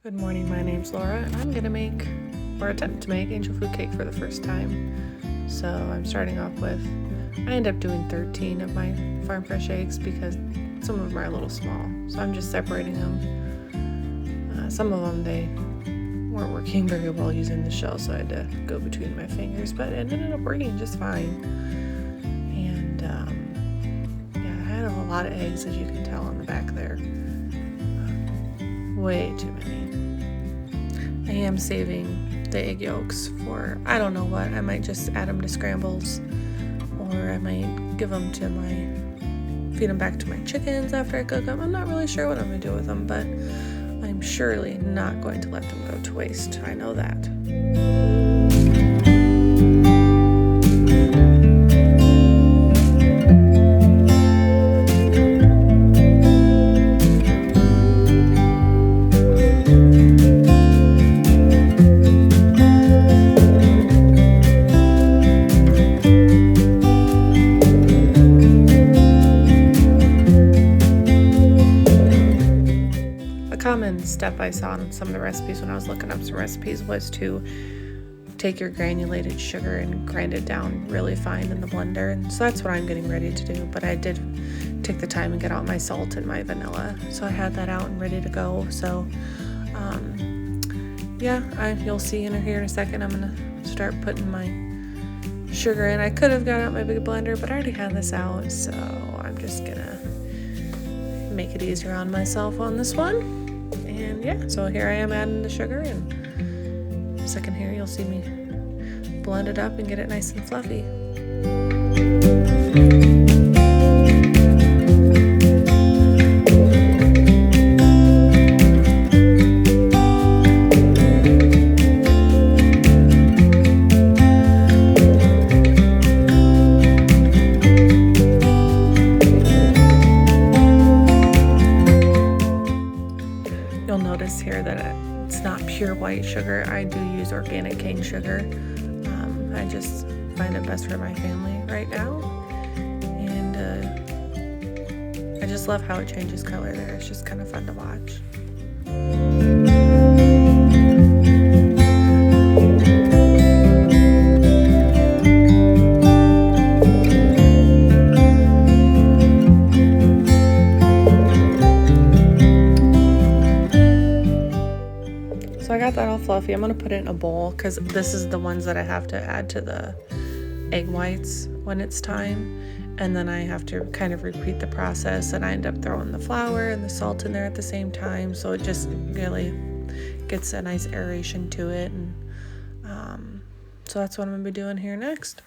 Good morning, my name's Laura, and I'm gonna make, or attempt to make, angel food cake for the first time. So I'm starting off with, I end up doing 13 of my farm fresh eggs because some of them are a little small. So I'm just separating them. Some of them, they weren't working very well using the shell, so I had to go between my fingers, but it ended up working just fine. And yeah, I had a lot of eggs, as you can tell on the back there. Way too many. I am saving the egg yolks for, I don't know what, I might just add them to scrambles, or I might give them to feed them back to my chickens after I cook them. I'm not really sure what I'm going to do with them, but I'm surely not going to let them go to waste. I know that. Common step I saw in some of the recipes when I was looking up some recipes was to take your granulated sugar and grind it down really fine in the blender, and so that's what I'm getting ready to do. But I did take the time and get out my salt and my vanilla, so I had that out and ready to go. So yeah, you'll see here in a second I'm gonna start putting my sugar in. I could have got out my big blender, but I already had this out, so I'm just gonna make it easier on myself on this one. And yeah, so here I am adding the sugar, and in a second here you'll see me blend it up and get it nice and fluffy. You'll notice here that it's not pure white sugar. I do use organic cane sugar. I just find it best for my family right now. And I just love how it changes color there. It's just kind of fun to watch. So I got that all fluffy. I'm going to put it in a bowl because this is the ones that I have to add to the egg whites when it's time. And then I have to kind of repeat the process, and I end up throwing the flour and the salt in there at the same time. So it just really gets a nice aeration to it. And so that's what I'm going to be doing here next.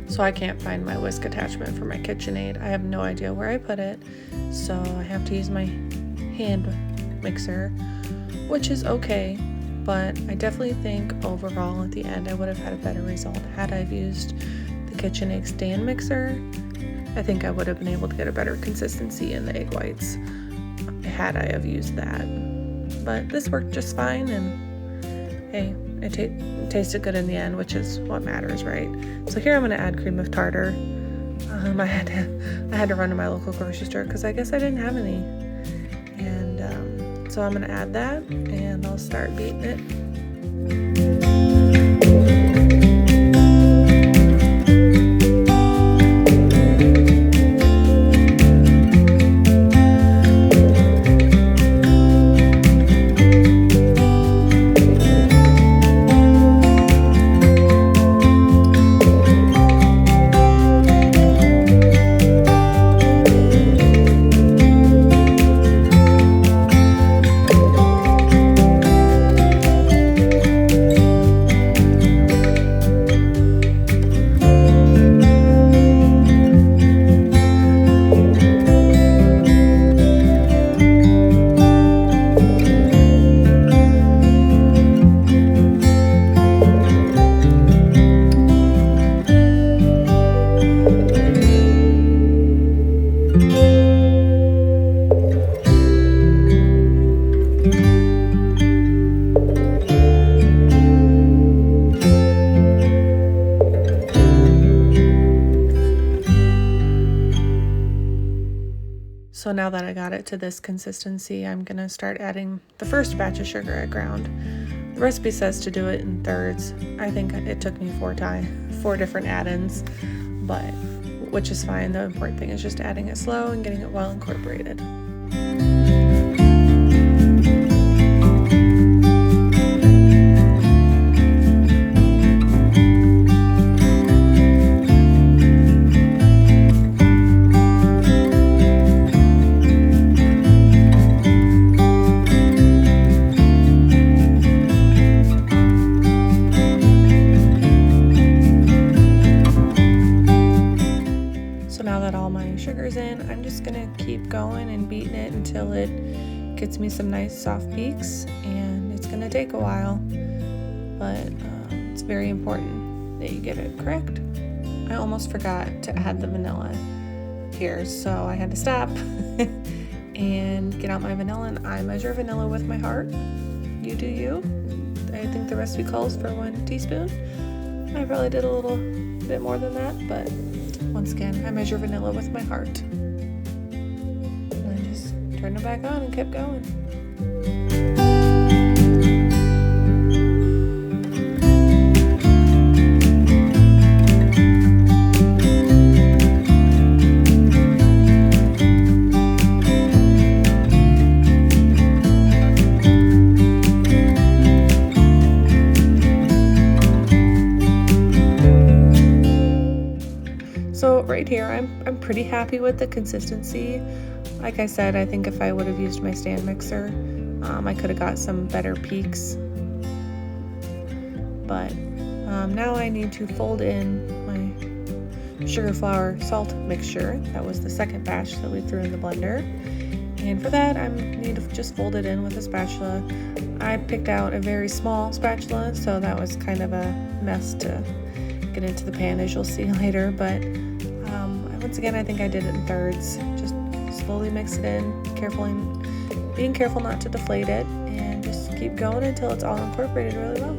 So I can't find my whisk attachment for my KitchenAid. I have no idea where I put it, so I have to use my hand mixer, which is okay, but I definitely think overall at the end I would have had a better result had I used the KitchenAid stand mixer. I think I would have been able to get a better consistency in the egg whites had I have used that. But this worked just fine, and hey, it tasted good in the end, which is what matters, right? So here I'm going to add cream of tartar. I had to run to my local grocery store because I guess I didn't have any. And So I'm going to add that and I'll start beating it. So now that I got it to this consistency, I'm gonna start adding the first batch of sugar I ground. The recipe says to do it in thirds. I think it took me 4 different add-ins, but which is fine. The important thing is just adding it slow and getting it well incorporated. Sugar's in, I'm just gonna keep going and beating it until it gets me some nice soft peaks, and it's gonna take a while, but it's very important that you get it correct. I almost forgot to add the vanilla here, so I had to stop and get out my vanilla, and I measure vanilla with my heart. You do you. I think the recipe calls for 1 teaspoon. I probably did a little bit more than that, but once again, I measure vanilla with my heart. And I just turned it back on and kept going. So right here, I'm pretty happy with the consistency. Like I said, I think if I would have used my stand mixer, I could have got some better peaks. But now I need to fold in my sugar, flour, salt mixture. That was the second batch that we threw in the blender. And for that, I need to just fold it in with a spatula. I picked out a very small spatula, so that was kind of a mess to get into the pan, as you'll see later. But once again, I think I did it in thirds. Just slowly mix it in, being careful not to deflate it, and just keep going until it's all incorporated really well.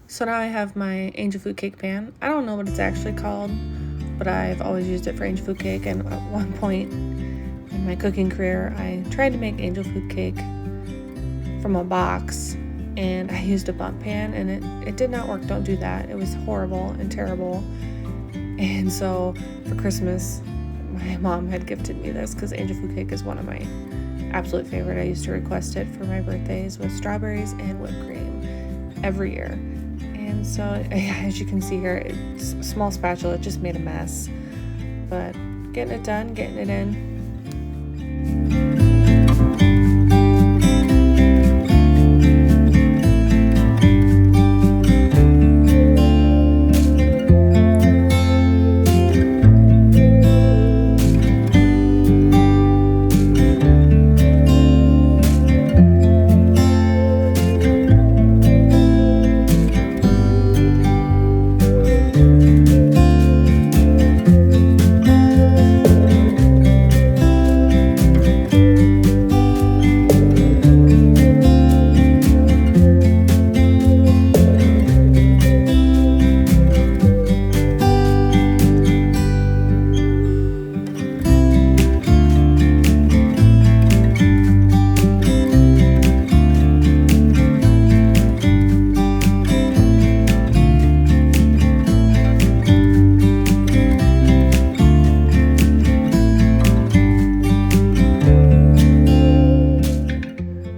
So now I have my angel food cake pan. I don't know what it's actually called, but I've always used it for angel food cake, and at one point in my cooking career, I tried to make angel food cake from a box, and I used a bump pan, and it did not work. Don't do that. It was horrible and terrible. And so for Christmas, my mom had gifted me this because angel food cake is one of my absolute favorite. I used to request it for my birthdays with strawberries and whipped cream every year. And so, as you can see here, it's a small spatula. It just made a mess. But getting it done, getting it in.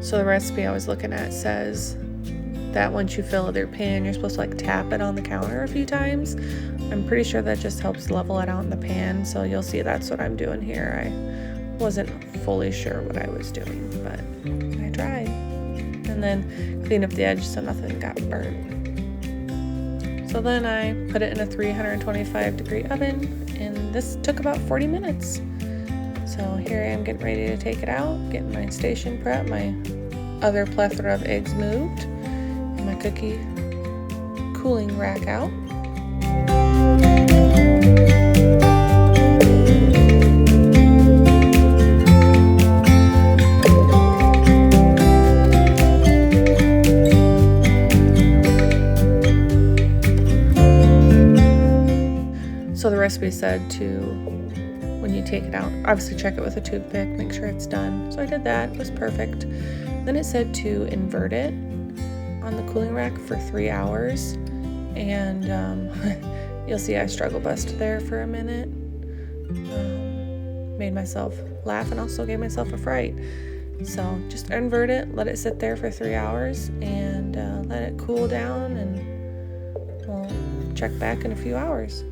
So the recipe I was looking at says that once you fill your pan, you're supposed to like tap it on the counter a few times. I'm pretty sure that just helps level it out in the pan. So you'll see that's what I'm doing here. I wasn't fully sure what I was doing, but I tried. And then clean up the edge so nothing got burnt. So then I put it in a 325 degree oven, and this took about 40 minutes. So here I am getting ready to take it out, getting my station prep, my other plethora of eggs moved, and my cookie cooling rack out. So the recipe said to, when you take it out, obviously check it with a toothpick, make sure it's done. So I did that, it was perfect. Then it said to invert it on the cooling rack for 3 hours. And you'll see I struggle bust there for a minute. Made myself laugh and also gave myself a fright. So just invert it, let it sit there for 3 hours, and let it cool down, and we'll check back in a few hours.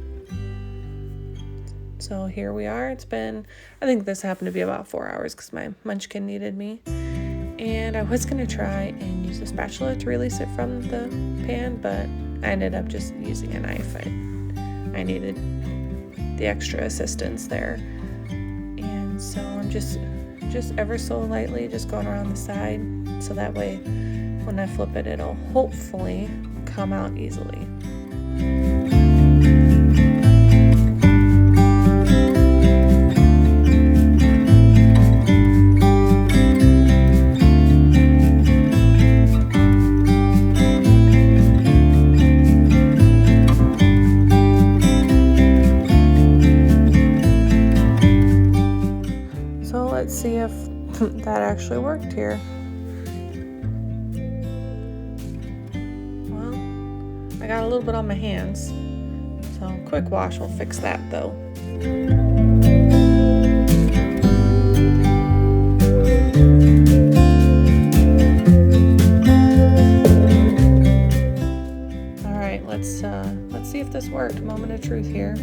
So here we are. It's been, I think this happened to be about 4 hours because my munchkin needed me. And I was going to try and use a spatula to release it from the pan, but I ended up just using a knife. I needed the extra assistance there. And so I'm just ever so lightly just going around the side, so that way when I flip it, it'll hopefully come out easily. Let's see if that actually worked here. Well, I got a little bit on my hands, so quick wash will fix that though. All right, let's see if this worked. Moment of truth here.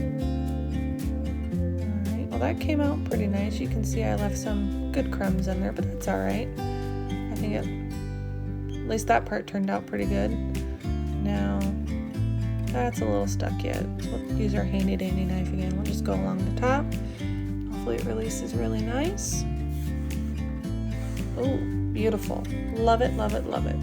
That came out pretty nice. You can see I left some good crumbs in there, but that's all right. I think at least that part turned out pretty good. Now, that's a little stuck yet. So we'll use our handy dandy knife again. We'll just go along the top. Hopefully it releases really nice. Oh, beautiful. Love it, love it, love it.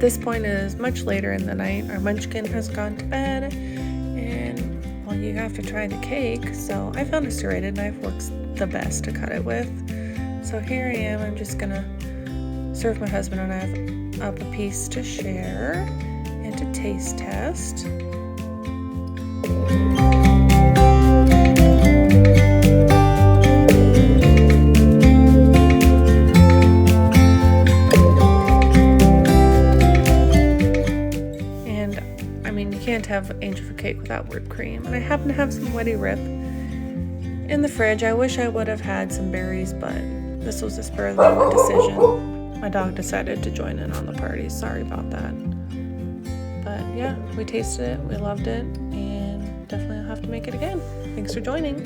This point is much later in the night. Our munchkin has gone to bed, and well, you have to try the cake. So I found a serrated knife works the best to cut it with. So here I am. I'm just gonna serve my husband and I up a piece to share and to taste test. Can't have angel food cake without whipped cream, and I happen to have some Weddy Rip in the fridge. I wish I would have had some berries, but this was a spur of the moment decision. My dog decided to join in on the party. Sorry about that. But yeah, we tasted it, we loved it, and definitely I'll have to make it again. Thanks for joining.